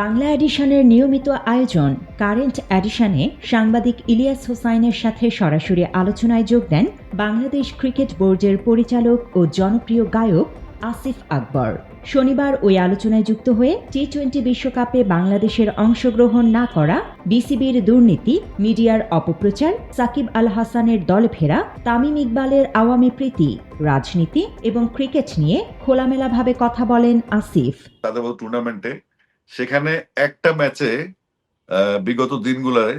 বাংলা এডিশনের নিয়মিত আয়োজন কারেন্ট এডিশনে সাংবাদিক ইলিয়াস হোসাইনের সাথে সরাসরি আলোচনায় যোগ দেন বাংলাদেশ ক্রিকেট বোর্ডের পরিচালক ও জনপ্রিয় গায়ক আসিফ আকবর। শনিবার ওই আলোচনায় যুক্ত হয়ে টি-20 বিশ্বকাপে বাংলাদেশের অংশগ্রহণ না করা, বিসিবির দুর্নীতি, মিডিয়ার অপপ্রচার, সাকিব আল হাসানের দলে ফেরা, তামিম ইকবালের আওয়ামী প্রীতি, রাজনীতি এবং ক্রিকেট নিয়ে খোলামেলাভাবে কথা বলেন আসিফ। তাদের টুর্নামেন্টে সেখানে একটা ম্যাচে বিগত দিনগুলোয়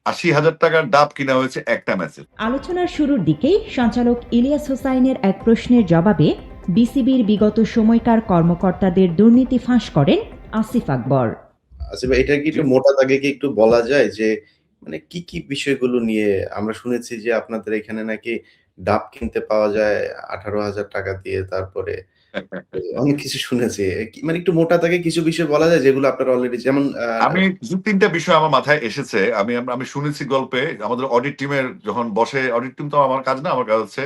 ৮০,০০০ টাকার ডাব কিনা হয়েছে একটা ম্যাচে। আলোচনার শুরুর দিকেই সঞ্চালক ইলিয়াস হোসাইনের এক প্রশ্নের জবাবে বিসিবির বিগত সময়কার কর্মকর্তাদের দুর্নীতি ফাঁস করেন আসিফ আকবর। আসিফ, এটা কি একটু মোটা দাগে কি একটু বলা যায় যে মানে কি কি বিষয়গুলো নিয়ে? আমরা শুনেছি যে আপনাদের এখানে নাকি ডাব কিনতে পাওয়া যায় 18,000 টাকা দিয়ে, তারপরে অনেক কিছু শুনেছি। মানে একটু মোটা দাগে কিছু বিষয় বলা যায় যেগুলো আপনারা অলরেডি, যেমন আমি ২-৩টা বিষয় আমার মাথায় এসেছে। আমি শুনেছি গল্পে আমাদের অডিট টিমের যখন বসে, অডিট টিম তো আমার কাজ না, আমার কাজ হচ্ছে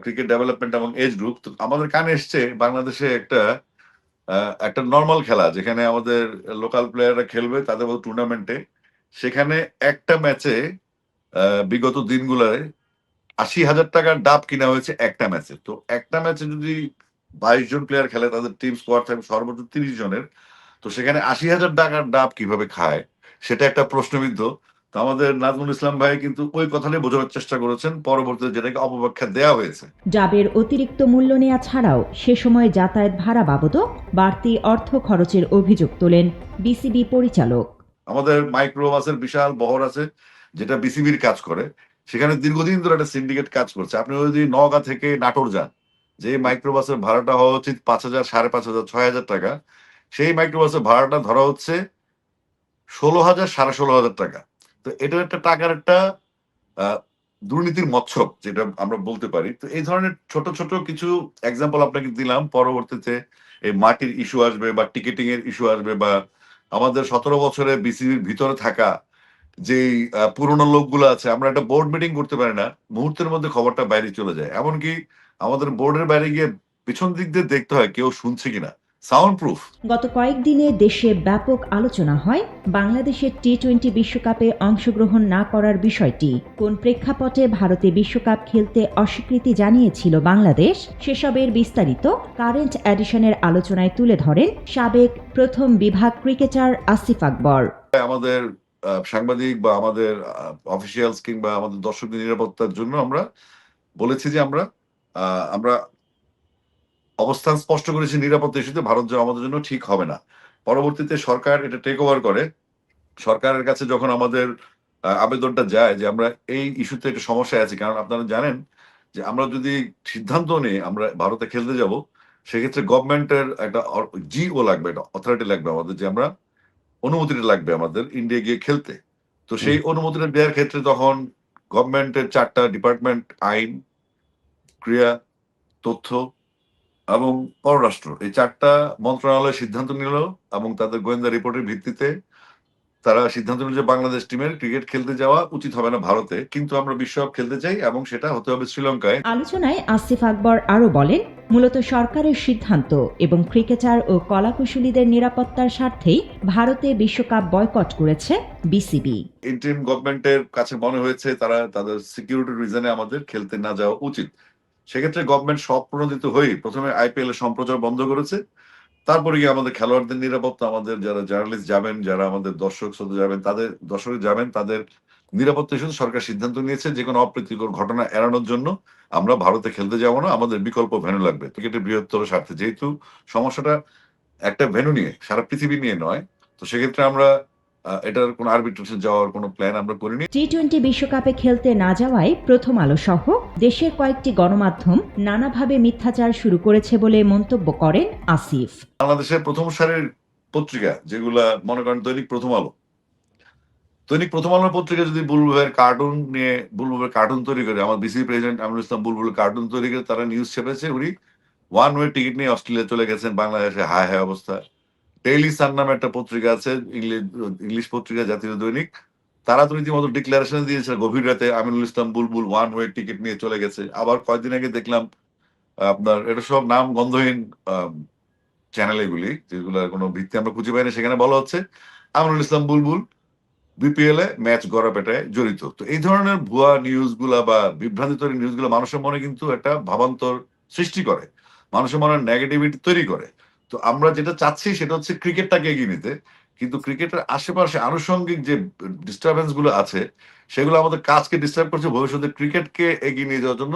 ক্রিকেট ডেভেলপমেন্ট এবং এজ গ্রুপ। তো আমাদের কানে এসছে বাংলাদেশে একটা নরমাল খেলা যেখানে আমাদের লোকাল প্লেয়াররা খেলবে তাদের টুর্নামেন্টে, সেখানে একটা ম্যাচে বিগত দিনগুলোয় ৮০,০০০ টাকার ডাব কিনা হয়েছে একটা ম্যাচে। তো একটা ম্যাচে যদি ২২ জন প্লেয়ার খেলে, তাদের টিম স্কোয়াড থাকবে সর্বোচ্চ ৩০ জনের। তো সেখানে ৮০,০০০ টাকার ডাব কিভাবে খায় সেটা একটা প্রশ্নবিদ্ধ। তো আমাদের নাজমুল ইসলাম ভাই কিন্তু ওই কথাটাই বোঝানোর চেষ্টা করেছেন, পরবর্তীতে যেটাকে অপব্যাখ্যা দেওয়া হয়েছে। ডাবের অতিরিক্ত মূল্য নেওয়া ছাড়াও সে সময় যাতায়াত ভাড়া বাবদও বাড়তি অর্থ খরচের অভিযোগ তোলেন বিসিবি পরিচালক। আমাদের মাইক্রো বাসের বিশাল বহর আছে যেটা বিসিবির কাজ করে, সেখানে দীর্ঘদিন ধরে একটা সিন্ডিকেট কাজ করছে। আপনি যদি নওগাঁ থেকে নাটোর যান, যে মাইক্রো বাসের ভাড়াটা হওয়া উচিত ৫,০০০, ৫,৫০০, ৬,০০০ টাকা, সেই মাইক্রো বাসের ভাড়াটা ধরা হচ্ছে ১৬,০০০, ১৬,৫০০ টাকা। তো এটা একটা টাকার একটা আহ, দুর্নীতির মচ্ছব যেটা আমরা বলতে পারি। তো এই ধরনের ছোট ছোট কিছু এক্সাম্পল আপনাকে দিলাম। পরবর্তীতে এই মাটির ইস্যু আসবে বা টিকেটিং এর ইস্যু আসবে, বা আমাদের ১৭ বছরে বিসিবির ভিতরে থাকা যেই পুরোনো লোকগুলো আছে, আমরা একটা বোর্ড মিটিং করতে পারি না, মুহূর্তের মধ্যে খবরটা বাইরে চলে যায়। এমনকি আমাদের বোর্ডের বাইরে গিয়ে পিছন দিক দিয়ে দেখতে হয় কেউ শুনছে কিনা, সাউন্ড প্রুফ। গত কয়েকদিনে দেশে ব্যাপক আলোচনা হয় বাংলাদেশের টি-20 বিশ্বকাপে অংশগ্রহণ না করার বিষয়টি। কোন প্রেক্ষাপটে ভারতে বিশ্বকাপ খেলতে অস্বীকৃতি জানিয়েছিল বাংলাদেশ, সেসবের বিস্তারিত কারেন্ট এডিশনের আলোচনায় তুলে ধরেন সাবেক প্রথম বিভাগ ক্রিকেটার আসিফ আকবর। আমাদের সাংবাদিক বা আমাদের অফিসিয়ালস কিংবা আমাদের দর্শকদের নিরাপত্তার জন্য আমরা বলেছি যে আমরা অবস্থান স্পষ্ট করেছি, নিরাপত্তা ইস্যুতে ভারত যাওয়া আমাদের জন্য ঠিক হবে না। পরবর্তীতে সরকার এটা টেক ওভার করে। সরকারের কাছে যখন আমাদের আবেদনটা যায় যে আমরা এই ইস্যুতে একটা সমস্যায় আছি, কারণ আপনারা জানেন যে আমরা যদি সিদ্ধান্ত নিই আমরা ভারতে খেলতে যাব, সেক্ষেত্রে গভর্নমেন্টের একটা জিও লাগবে, একটা অথরিটি লাগবে আমাদের, যে আমরা অনুমতিটা লাগবে আমাদের ইন্ডিয়া গিয়ে খেলতে। তো সেই অনুমতিটা দেওয়ার ক্ষেত্রে তখন গভর্নমেন্টের ৪টা ডিপার্টমেন্ট, আইন, ক্রিয়া, তথ্য এবং পররাষ্ট্র, এই ৪টা মন্ত্রণালয় সিদ্ধান্ত নিল এবং তাদের গোয়েন্দা রিপোর্টের ভিত্তিতে তারা সিদ্ধান্ত নিল যে বাংলাদেশ টিমের ক্রিকেট খেলতে যাওয়া উচিত হবে না ভারতে, কিন্তু আমরা বিশ্বকাপ খেলতে চাই এবং সেটা হতে হবে শ্রীলঙ্কায়। আলোচনায় আসিফ আকবর আরও বলেন, মূলত সরকারের সিদ্ধান্ত এবং ক্রিকেটার ও কলাকুশলীদের নিরাপত্তার স্বার্থেই ভারতে বিশ্বকাপ বয়কট করেছে বিসিবি। ইন্টারিম গভর্নমেন্টের কাছে মনে হয়েছে তারা তাদের সিকিউরিটি রিজনে আমাদের খেলতে না যাওয়া উচিত। সেক্ষেত্রে গভর্নমেন্ট স্বপ্রণোদিত হয়ে প্রথমে আইপিএল এর সম্প্রচার বন্ধ করেছে, তারপরে গিয়ে আমাদের খেলোয়াড়দের নিরাপত্তা, আমাদের যারা জার্নালিস্ট যাবেন, যারা আমাদের দর্শক শ্রোতা যাবেন, তাদের নিরাপত্তা ইস্যুতে সরকার সিদ্ধান্ত নিয়েছে যে কোনো অপ্রীতিকর ঘটনা এড়ানোর জন্য আমরা ভারতে খেলতে যাব না, আমাদের বিকল্প ভেন্যু লাগবে ক্রিকেটের বৃহত্তর স্বার্থে। যেহেতু সমস্যাটা একটা ভেন্যু নিয়ে, সারা পৃথিবী নিয়ে নয়, তো সেক্ষেত্রে আমরা এটার কোনো আরবিট্রেশন যাওয়ার কোনো প্ল্যান আমরা করিনি। টি-20 বিশ্বকাপে খেলতে না যাওয়ায় প্রথম আলো সহ দেশের কয়েকটি গণমাধ্যম নানাভাবে মিথ্যাচার শুরু করেছে বলে মন্তব্য করেন আসিফ। বাংলাদেশের প্রথম সারির পত্রিকা যেগুলা, মনে করেন দৈনিক প্রথম আলোর পত্রিকা যদি বুলবুলের কার্টুন তৈরি করে, আমার BCB president Aminul Islam বুলবুলের cartoon তৈরি করে তারা নিউজ ছেপেছে উনি ওয়ান ওয়ে টিকিট নিয়ে অস্ট্রেলিয়া চলে গেছেন, বাংলাদেশে হায় হায় অবস্থা। ডেইলি সান নামে একটা পত্রিকা আছে, ইংলিশ পত্রিকা, জাতীয় দৈনিক, তারা তো রীতিমতো ডিক্লারেশন দিয়েছে গভীর রাতে আমিনুল ইসলাম বুলবুল ওয়ান ওয়ে টিকিট নিয়ে চলে গেছে। আবার কয়েকদিন আগে দেখলাম আপনার এটা সব নাম গন্ধহীন চ্যানেল এগুলি, যেগুলোর কোনো ভিত্তি আমরা খুঁজে পাই না, সেখানে বলা হচ্ছে আমিনুল ইসলাম বুলবুল বিপিএল এ ম্যাচ গড়া পেটায় জড়িত। তো এই ধরনের ভুয়া নিউজ গুলা বা বিভ্রান্তিকর নিউজ গুলো মানুষের মনে কিন্তু একটা ভাবান্তর সৃষ্টি করে, মানুষের মনে নেগেটিভিটি তৈরি করে। তো আমরা যেটা চাচ্ছি সেটা হচ্ছে ক্রিকেটটাকে এগিয়ে নিতে, কিন্তু ক্রিকেটের আশেপাশে আনুষঙ্গিক যে ডিস্টারবেন্স গুলো আছে সেগুলো আমাদের কাজকে ডিস্টার্ব করছে, ভবিষ্যতে ক্রিকেটকে এগিয়ে নিয়ে যাওয়ার জন্য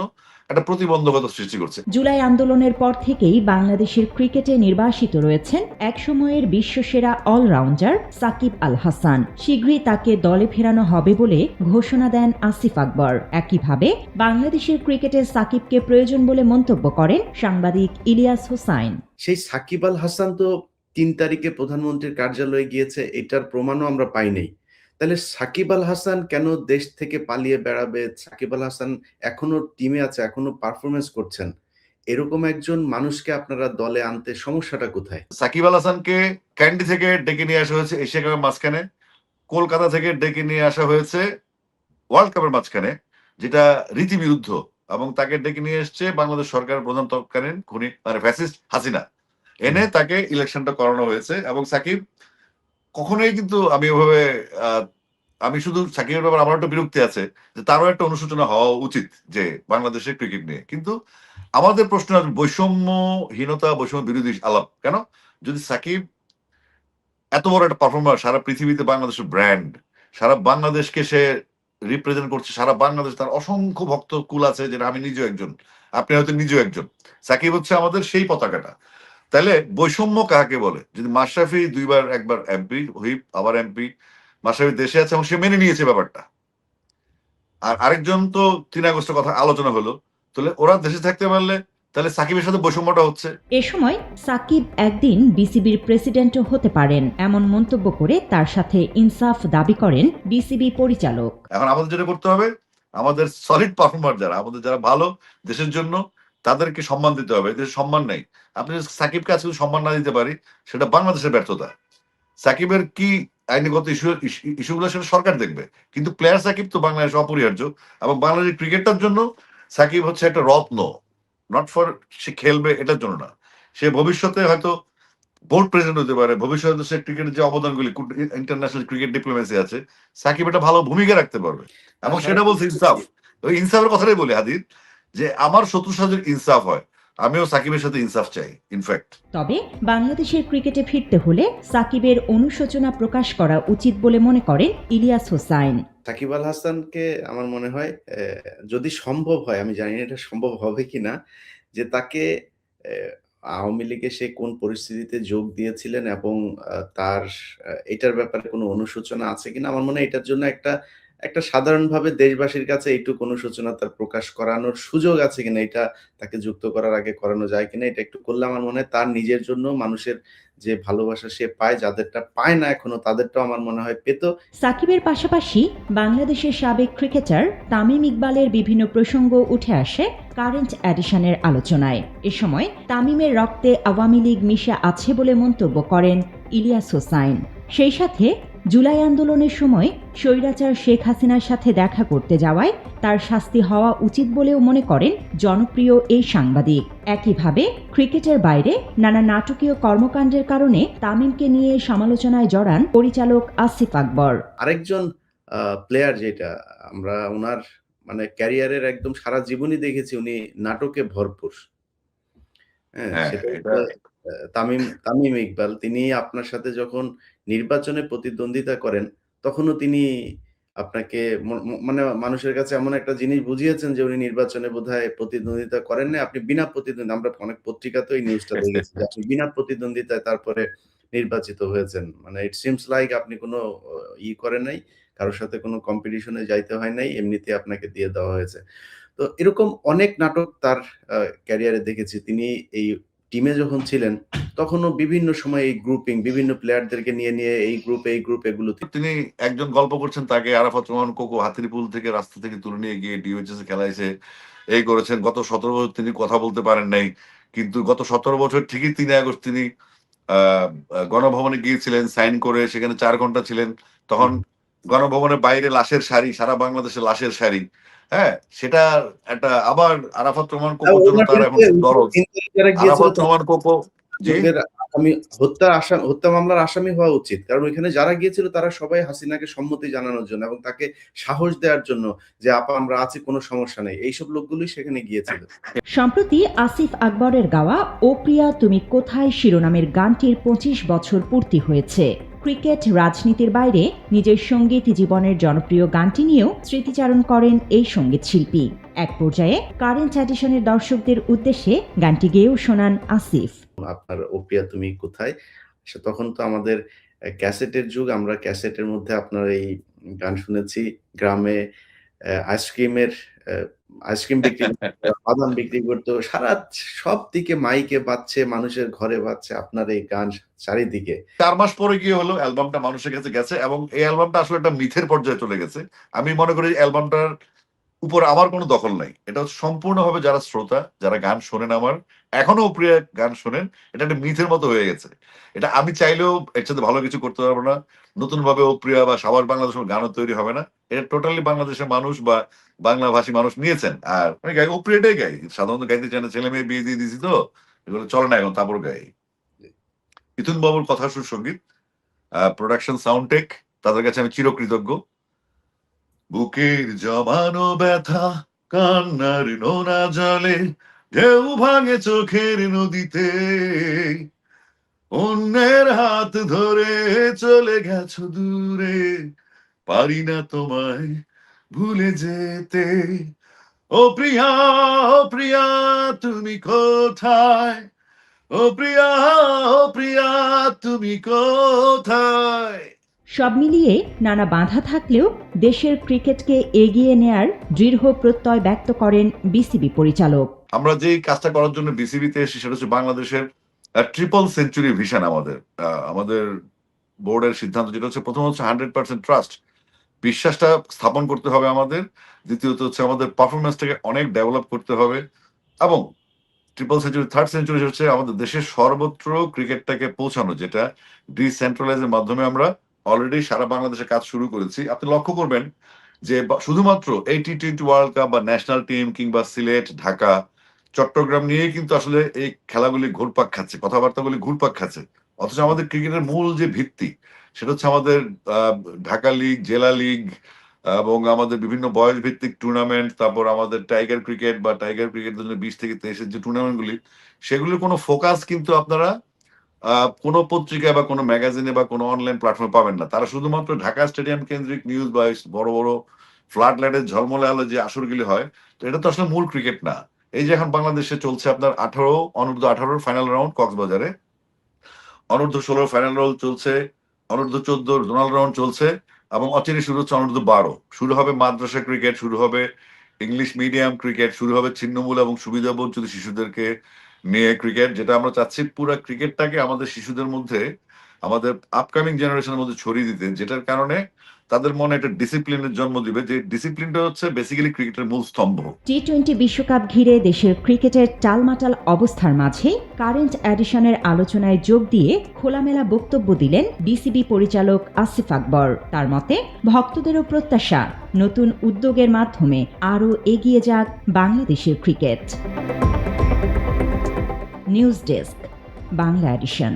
একটা প্রতিবন্ধকতা সৃষ্টি করছে। জুলাই আন্দোলনের পর থেকেই বাংলাদেশের ক্রিকেটে নির্বাসিত রয়েছেন একসময়ের বিশ্বসেরা অলরাউন্ডার সাকিব আল হাসান। শীঘ্রই তাকে দলে ফেরানো হবে বলে ঘোষণা দেন আসিফ আকবর। একইভাবে বাংলাদেশের ক্রিকেটে সাকিবকে প্রয়োজন বলে মন্তব্য করেন সাংবাদিক ইলিয়াস হোসাইন। সেই সাকিব আল হাসান তো ৩ তারিখে প্রধানমন্ত্রীর কার্যালয়ে গিয়েছে, এটার প্রমাণও আমরা পাই নাই। তাহলে সাকিব আল হাসান কেন দেশ থেকে পালিয়ে বেড়াবে? সাকিব আল হাসান এখনো টিমে আছে, এখনো পারফরম্যান্স করছেন। এরকম একজন মানুষকে আপনারা দলে আনতে সমস্যাটা কোথায়? সাকিব আল হাসানকে ক্যান্ডি থেকে ডেকে নিয়ে আসা হয়েছে এশিয়া কাপের মাঝখানে, কলকাতা থেকে ডেকে নিয়ে আসা হয়েছে ওয়ার্ল্ড কাপের মাঝখানে, যেটা রীতিবিরুদ্ধ, এবং তাকে ডেকে নিয়ে এসছে বাংলাদেশ সরকারের প্রধান তৎকালীন খুনি মানে ফ্যাসিস্ট হাসিনা, এনে তাকে ইলেকশনটা করানো হয়েছে। এবং সাকিব কখনোই কিন্তু আমি ওভাবে আমি শুধু সাকিবের ব্যাপারে আমার একটা বিরক্তি আছে যে তারও একটা অনুশোচনা হওয়া উচিত যে বাংলাদেশের ক্রিকেট নিয়ে। কিন্তু আমাদের প্রশ্ন বৈষম্যহীনতা, বৈষম্য বিরোধী আলাপ কেন? যদি সাকিব এত বড় একটা পারফর্মার, সারা পৃথিবীতে বাংলাদেশের ব্র্যান্ড, সারা বাংলাদেশকে সে রিপ্রেজেন্ট করছে, সারা বাংলাদেশ তার অসংখ্য ভক্ত কুল আছে, যেটা আমি নিজেও একজন, আপনি হয়তো নিজেও একজন। সাকিব হচ্ছে আমাদের সেই পতাকাটা। তাহলে বৈষম্য কাকে বলে? যদি মাশরাফি একবার এমপি হুইপ, আবার এমপি, মাশরাফি দেশে আছে এবং সে মেনে নিয়েছে ব্যাপারটা, আর আরেকজন তো ৩ আগস্টের কথা আলোচনা হলো, তাহলে ওরা দেশে থাকতে পারলে তাহলে সাকিবের সাথে বৈষম্যটা হচ্ছে। এ সময় সাকিব একদিন বিসিবির প্রেসিডেন্টও হতে পারেন এমন মন্তব্য করে তার সাথে ইনসাফ দাবি করেন বিসিবি পরিচালক। এখন আমাদের যেটা করতে হবে, আমাদের সলিড পারফর্মার যারা, আমাদের যারা ভালো দেশের জন্য, তাদেরকে সম্মান দিতে হবে। দেশের সম্মান নেই, আপনি যদি সাকিবকে আজকে সম্মান না দিতে পারি, সেটা বাংলাদেশের ব্যর্থতা। সাকিবের কি আইনগত ইস্যুগুলো সেটা সরকার দেখবে, কিন্তু প্লেয়ার সাকিব তো বাংলাদেশ অপরিহার্য। এবং বাংলাদেশের ক্রিকেটটার জন্য সাকিব হচ্ছে একটা রত্ন, নট ফর সে খেলবে এটার জন্য না, সে ভবিষ্যতে হয়তো বোর্ড প্রেসিডেন্ট হতে পারে, ভবিষ্যতে সে ক্রিকেটের যে অবদানগুলি, ইন্টারন্যাশনাল ক্রিকেট ডিপ্লোমেসি আছে, সাকিব একটা ভালো ভূমিকা রাখতে পারবে। এবং সেটা বলছে ইনসাফ। ওই ইনসাফের কথাটাই বলি হাদির, যে আমার শত্রুর সাথে ইনসাফ হয়, আমিও সাকিবের সাথে ইনসাফ চাই ইনফ্যাক্ট। তবে বাংলাদেশের ক্রিকেটে ফিরতে হলে সাকিবের অনুশোচনা প্রকাশ করা উচিত বলে মনে করেন ইলিয়াস হোসাইন। সাকিব আল হাসানকে আমার মনে হয় যদি সম্ভব হয়, আমি জানি না এটা সম্ভব হবে কিনা, যে তাকে আওয়ামী লীগে সে কোন পরিস্থিতিতে যোগ দিয়েছিলেন এবং তার এটার ব্যাপারে কোনো অনুশোচনা আছে কিনা, আমার মনে হয় এটার জন্য একটা একটা সাধারণভাবে দেশবাসীর কাছে এইটুকু অনুশোচনা তার প্রকাশ করানোর সুযোগ আছে কিনা, এটা তাকে যুক্ত করার আগে করানো যায় কিনা, এটা একটু করলে আমার মনে হয় তার নিজের জন্য, মানুষের যে ভালোবাসা সে পায়, যাদেরটা পায় না এখনো তাদেরটাও আমার মনে হয় পেত। সাকিবের পাশাপাশি বাংলাদেশের সাবেক ক্রিকেটার তামিম ইকবালের বিভিন্ন প্রসঙ্গ উঠে আসে কারেন্ট এডিশনের আলোচনায়। এ সময় তামিমের রক্তে আওয়ামী লীগ মিশে আছে বলে মন্তব্য করেন ইলিয়াস হোসাইন। সেই সাথে জুলাই আন্দোলনের সময় স্বৈরাচার শেখ হাসিনার সাথে দেখা করতে যাওয়ায় তার শাস্তি হওয়া উচিত বলেও মনে করেন জনপ্রিয় এই সাংবাদিক। একইভাবে ক্রিকেটের বাইরে নানা নাটকীয় কর্মকাণ্ডের কারণে তামিমকে নিয়ে সমালোচনায় জড়ান পরিচালক আসিফ আকবর। আরেকজন প্লেয়ার, যেটা আমরা ওনার মানে ক্যারিয়ারের একদম সারা জীবনই দেখেছি উনি নাটকে ভরপুর। হ্যাঁ, হ্যাঁ, সেটা এটা হচ্ছে তামিম ইকবাল। তিনি আপনার সাথে যখন নির্বাচনে প্রতিদ্বন্দ্বিতা করেন, তখনও তিনি আপনাকে মানে মানুষের কাছে এমন একটা জিনিস বুঝিয়েছেন যে উনি নির্বাচনে বোধহয় প্রতিদ্বন্দ্বিতা করেন নাই। আপনি বিনা প্রতিদ্বন্দ্বিতা, আমরা অনেক পত্রিকাতেও এই নিউজটা দেখেছি যে আপনি বিনা প্রতিদ্বন্দ্বিতায় তারপরে নির্বাচিত হয়েছেন। মানে ইট সিমস লাইক আপনি কোনো করেন নাই, কারো সাথে কোনো কম্পিটিশন এ যাইতে হয় নাই, এমনিতে আপনাকে দিয়ে দেওয়া হয়েছে। তো এরকম অনেক নাটক তার ক্যারিয়ারে দেখেছি। তিনি এই টিমে যখন ছিলেন, তখনও বিভিন্ন সময় এই গ্রুপিং, বিভিন্ন প্লেয়ারদেরকে নিয়ে এই গ্রুপ এগুলো তিনি একজন গল্প করছেন, তাকে আরাফাত রহমান কোকো হাতিরপুল থেকে রাস্তা থেকে তুলে নিয়ে গিয়ে ডিওএইচএস এ খেলাইছে, এই করেছেন। গত ১৭ বছর তিনি কথা বলতে পারেন নাই, কিন্তু গত ১৭ বছর ঠিকই ৩ আগস্ট তিনি গণভবনে গিয়েছিলেন, সাইন করে সেখানে ৪ ঘন্টা ছিলেন। তখন গণভবনের বাইরে লাশের সারি, সারা বাংলাদেশে লাশের সারি। হ্যাঁ, সেটা একটা আবার আরাফাত রহমান কোকোর জন্য তার এখন দরদ। আরাফাত রহমান কোকো জি। হত্যা মামলার আসামি হওয়া উচিত। কারণ ওইখানে যারা গিয়েছিল তারা সবাই হাসিনাকে সম্মতি জানানোর জন্য এবং তাকে সাহস দেওয়ার জন্য যে, "আপা আমরা আছি, কোনো সমস্যা নেই।" এইসব লোকগুলোই সেখানে গিয়েছিল। সম্প্রতি আসিফ আকবরের গাওয়া ও প্রিয়া তুমি কোথায় শিরোনামের গানটির 25 বছর পূর্তি হয়েছে। ক্রিকেট রাজনীতির বাইরে নিজের সঙ্গীত জীবনের জনপ্রিয় গানটি নিয়েও স্মৃতিচারণ করেন এই সঙ্গীত শিল্পী। এক পর্যায়ে কারেন্ট এডিশনের দর্শকদের উদ্দেশ্যে গানটি গেয়েও শোনান আসিফ। আপনার "ও প্রিয়া তুমি কোথায়?" তখন তো আমাদের ক্যাসেটের যুগ। আমরা ক্যাসেটের মধ্যে আপনার এই গান শুনেছি। গ্রামে আইসক্রিম বিক্রি করতো, বাদাম বিক্রি করতো। সব দিকে মাইকে বাজছে, মানুষের ঘরে বাজছে আপনার এই গান চারিদিকে। 4 মাস পরে গিয়ে হলো অ্যালবামটা মানুষের কাছে গেছে এবং এই অ্যালবামটা আসলে একটা মিথের পর্যায়ে চলে গেছে। আমি মনে করি অ্যালবামটার উপর আমার কোনো দখল নাই। এটা হচ্ছে সম্পূর্ণভাবে যারা শ্রোতা, যারা গান শোনেন আমার, এখনো প্রিয় গান শোনেন, এটা একটা মিথের মতো হয়ে গেছে। এটা আমি চাইলেও এর চাইতে ভালো কিছু করতে পারব না। নতুনভাবে প্রিয়া বা সবার বাংলাদেশের গানও তৈরি হবে না। এটা টোটালি বাংলাদেশের মানুষ বা বাংলাভাষী মানুষ নিয়েছেন। আর আমি গাই প্রিয়াটাই গাই। সাধারণত গাইতে চাই না। ছেলে-মেয়ে বিয়ে দিয়ে দিছি তো, এগুলো চলে না এখন তারপর গাই। মিথুন বাবুর কথা সুর সঙ্গীত, প্রোডাকশন সাউন্ড টেক, তাদের কাছে আমি চিরকৃতজ্ঞ। বুকের জমানো ব্যথা কান্নার নোনা জলে ঢেউ ভাঙে চোখের নদীতে, অন্যের হাত ধরে চলে গেছো দূরে, পারি না তোমায় ভুলে যেতে। ও প্রিয়া, ও প্রিয়া তুমি কোথায়? ও প্রিয়া, ও প্রিয়া তুমি কোথায়? সব মিলিয়ে নানা বাধা থাকলেও দেশের ক্রিকেটকে এগিয়ে নেয়ার দৃঢ় প্রত্যয় ব্যক্ত করেন বিসিবি পরিচালক। আমরা যেই কাজটা করার জন্য বিসিবিতে এসেছি সেটা হচ্ছে বাংলাদেশের ট্রিপল সেঞ্চুরি ভিশন আমাদের। আমাদের বোর্ডের সিদ্ধান্ত যেটা হচ্ছে প্রথম হচ্ছে 100% ট্রাস্ট। বিশ্বাসটা স্থাপন করতে হবে আমাদের। দ্বিতীয়ত হচ্ছে আমাদের পারফরম্যান্সটাকে অনেক ডেভেলপ করতে হবে এবং ট্রিপল সেঞ্চুরি, থার্ড সেঞ্চুরি হচ্ছে আমাদের দেশের সর্বত্র ক্রিকেটটাকে পৌঁছানো, যেটা ডিসেন্ট্রালাইজের মাধ্যমে আমরা অলরেডি সারা বাংলাদেশে কাজ শুরু করেছি। আপনি লক্ষ্য করবেন যে শুধুমাত্র এই টি-20 ওয়ার্ল্ড কাপ বা ন্যাশনাল টিম কিংবা সিলেট, ঢাকা, চট্টগ্রাম নিয়েই কিন্তু আসলে এই খেলাগুলি ঘুরপাক খাচ্ছে, কথাবার্তাগুলি ঘুরপাক খাচ্ছে। অথচ আমাদের ক্রিকেটের মূল যে ভিত্তি সেটা হচ্ছে আমাদের ঢাকা লিগ, জেলা লিগ এবং আমাদের বিভিন্ন বয়স ভিত্তিক টুর্নামেন্ট, তারপর আমাদের টাইগার ক্রিকেট বা টাইগার ক্রিকেট 20 থেকে 23 এর যে টুর্নামেন্টগুলি, সেগুলির কোনো ফোকাস কিন্তু আপনারা কোনো পত্রিকায় বা কোনো ম্যাগাজিনে বা কোনো অনলাইন প্ল্যাটফর্মে পাবেন না। তারা শুধুমাত্র ঢাকা স্টেডিয়াম কেন্দ্রিক নিউজ বা বড়, বড় ফ্লাড লাইটের ঝলমলে আলো যে আসরগুলি হয়, তো এটা তো আসলে মূল ক্রিকেট না। এই যে এখন বাংলাদেশে চলছে আপনার অনূর্ধ্ব 18 ফাইনাল রাউন্ড কক্সবাজারে, অনূর্ধ্ব 16 ফাইনাল রাউন্ড চলছে, অনূর্ধ্ব 14 জোনাল রাউন্ড চলছে এবং অচিরে শুরু হচ্ছে অনূর্ধ্ব 12। শুরু হবে মাদ্রাসা ক্রিকেট, শুরু হবে ইংলিশ মিডিয়াম ক্রিকেট, শুরু হবে ছিন্নমূল এবং সুবিধাবঞ্চিত শিশুদেরকে নিয়ে ক্রিকেট, যেটা আমরা চাচ্ছি পুরা ক্রিকেটটাকে আমাদের শিশুদের মধ্যে, আমাদের আপকামিং জেনারেশনের মধ্যে ছড়িয়ে দিতে, যেটার কারণে তাদের মনে একটা ডিসিপ্লিনের জন্ম দিবে, যে ডিসিপ্লিনটা হচ্ছে বেসিক্যালি ক্রিকেটের মূল স্তম্ভ। টি-20 বিশ্বকাপ ঘিরে দেশের ক্রিকেটের টালমাটাল অবস্থার মাঝে কারেন্ট এডিশনের আলোচনায় যোগ দিয়ে খোলামেলা বক্তব্য দিলেন বিসিবি পরিচালক আসিফ আকবর। তার মতে ভক্তদেরও প্রত্যাশা নতুন উদ্যোগের মাধ্যমে আরও এগিয়ে যাক বাংলাদেশের ক্রিকেট। News desk, Bangla addition.